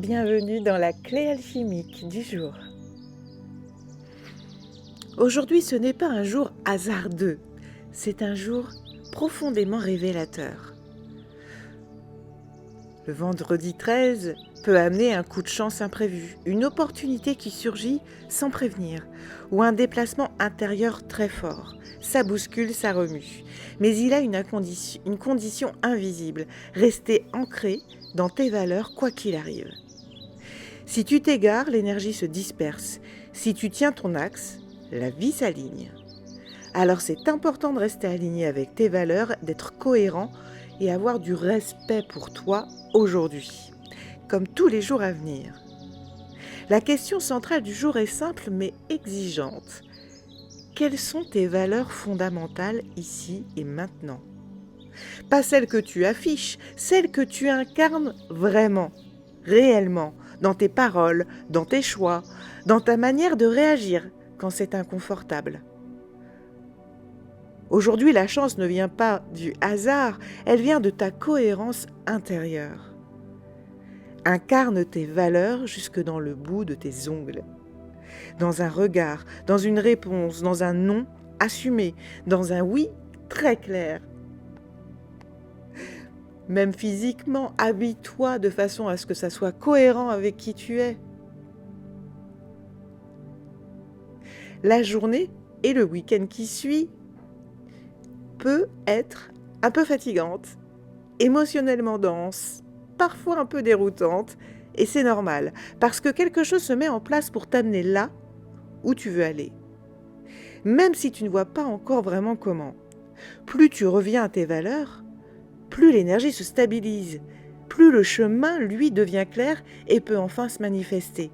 bienvenue dans la clé alchimique du jour. Aujourd'hui, ce n'est pas un jour hasardeux, c'est un jour profondément révélateur. Le vendredi 13 peut amener un coup de chance imprévu, une opportunité qui surgit sans prévenir, ou un déplacement intérieur très fort. Ça bouscule, ça remue. Mais il a une condition invisible, rester ancré dans tes valeurs quoi qu'il arrive. Si tu t'égares, l'énergie se disperse. Si tu tiens ton axe, la vie s'aligne. Alors c'est important de rester aligné avec tes valeurs, d'être cohérent et avoir du respect pour toi aujourd'hui, comme tous les jours à venir. La question centrale du jour est simple mais exigeante. Quelles sont tes valeurs fondamentales ici et maintenant ? Pas celles que tu affiches, celles que tu incarnes vraiment, réellement, dans tes paroles, dans tes choix, dans ta manière de réagir quand c'est inconfortable. Aujourd'hui, la chance ne vient pas du hasard, elle vient de ta cohérence intérieure. Incarne tes valeurs jusque dans le bout de tes ongles. Dans un regard, dans une réponse, dans un non assumé, dans un oui très clair. Même physiquement, habille-toi de façon à ce que ça soit cohérent avec qui tu es. La journée et le week-end qui suit peut être un peu fatigante, émotionnellement dense, parfois un peu déroutante, et c'est normal, parce que quelque chose se met en place pour t'amener là où tu veux aller. Même si tu ne vois pas encore vraiment comment. Plus tu reviens à tes valeurs, plus l'énergie se stabilise, plus le chemin, lui, devient clair et peut enfin se manifester.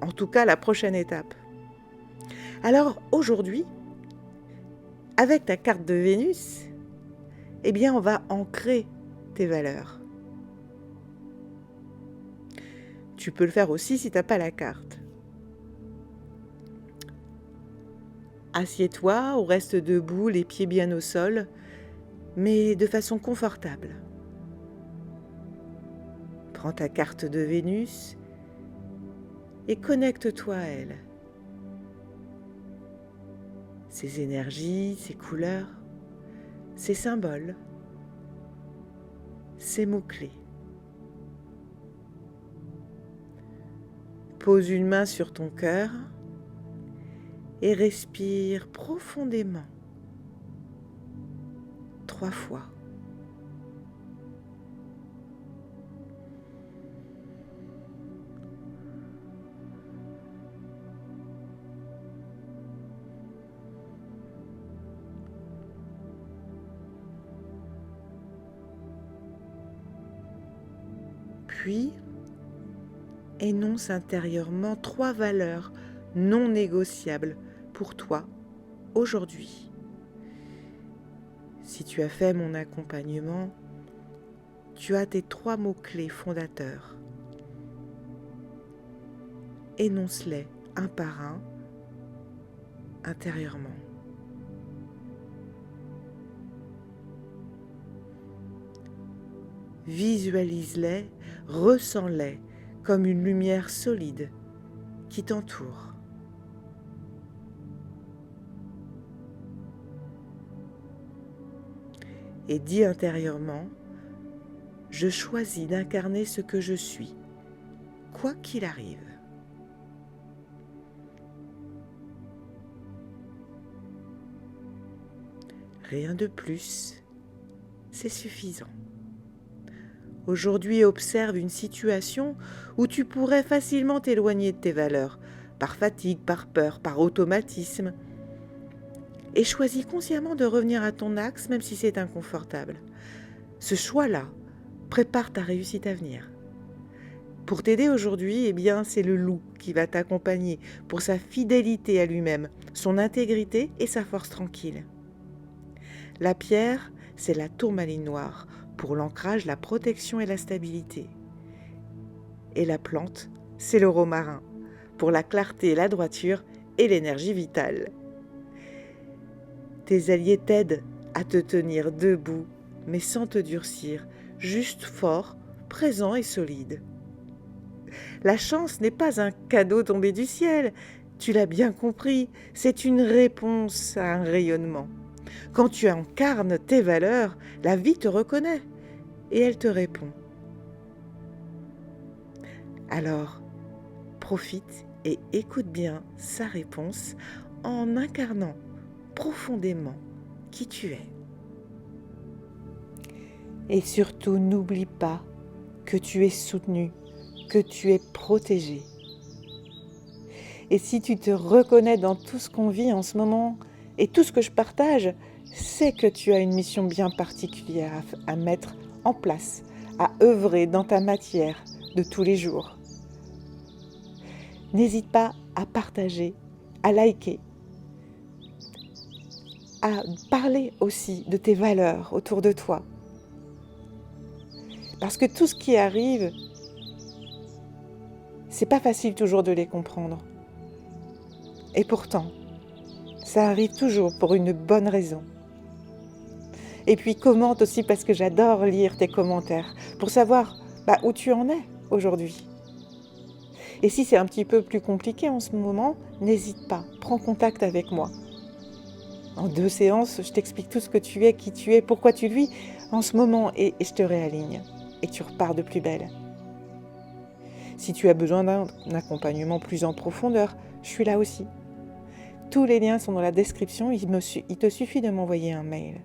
En tout cas, la prochaine étape. Alors, aujourd'hui, avec ta carte de Vénus, eh bien, on va ancrer tes valeurs. Tu peux le faire aussi si tu n'as pas la carte. Assieds-toi ou reste debout, les pieds bien au sol, mais de façon confortable. Prends ta carte de Vénus et connecte-toi à elle. Ses énergies, ses couleurs, ses symboles, ses mots-clés. Pose une main sur ton cœur et respire profondément 3 fois. Puis, énonce intérieurement 3 valeurs non négociables pour toi aujourd'hui. Si tu as fait mon accompagnement, tu as tes 3 mots-clés fondateurs. Énonce-les un par un intérieurement. Visualise-les, ressens-les comme une lumière solide qui t'entoure. Et dis intérieurement, je choisis d'incarner ce que je suis, quoi qu'il arrive. Rien de plus, c'est suffisant. Aujourd'hui, observe une situation où tu pourrais facilement t'éloigner de tes valeurs, par fatigue, par peur, par automatisme. Et choisis consciemment de revenir à ton axe, même si c'est inconfortable. Ce choix-là prépare ta réussite à venir. Pour t'aider aujourd'hui, eh bien, c'est le loup qui va t'accompagner pour sa fidélité à lui-même, son intégrité et sa force tranquille. La pierre, c'est la tourmaline noire, pour l'ancrage, la protection et la stabilité. Et la plante, c'est le romarin, pour la clarté, la droiture et l'énergie vitale. Tes alliés t'aident à te tenir debout, mais sans te durcir, juste fort, présent et solide. La chance n'est pas un cadeau tombé du ciel. Tu l'as bien compris, c'est une réponse à un rayonnement. Quand tu incarnes tes valeurs, la vie te reconnaît et elle te répond. Alors, profite et écoute bien sa réponse en incarnant profondément qui tu es. Et surtout, n'oublie pas que tu es soutenu, que tu es protégé. Et si tu te reconnais dans tout ce qu'on vit en ce moment et tout ce que je partage, c'est que tu as une mission bien particulière à mettre en place, à œuvrer dans ta matière de tous les jours. N'hésite pas à partager, à liker, à parler aussi de tes valeurs autour de toi. Parce que tout ce qui arrive, c'est pas facile toujours de les comprendre. Et pourtant, ça arrive toujours pour une bonne raison. Et puis commente aussi parce que j'adore lire tes commentaires pour savoir où tu en es aujourd'hui. Et si c'est un petit peu plus compliqué en ce moment, n'hésite pas, prends contact avec moi. En 2 séances, je t'explique tout ce que tu es, qui tu es, pourquoi tu le vis en ce moment et je te réaligne. Et tu repars de plus belle. Si tu as besoin d'un accompagnement plus en profondeur, je suis là aussi. Tous les liens sont dans la description, il te suffit de m'envoyer un mail.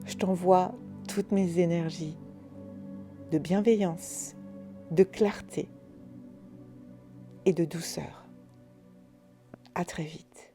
Je t'envoie toutes mes énergies de bienveillance, de clarté et de douceur. À très vite.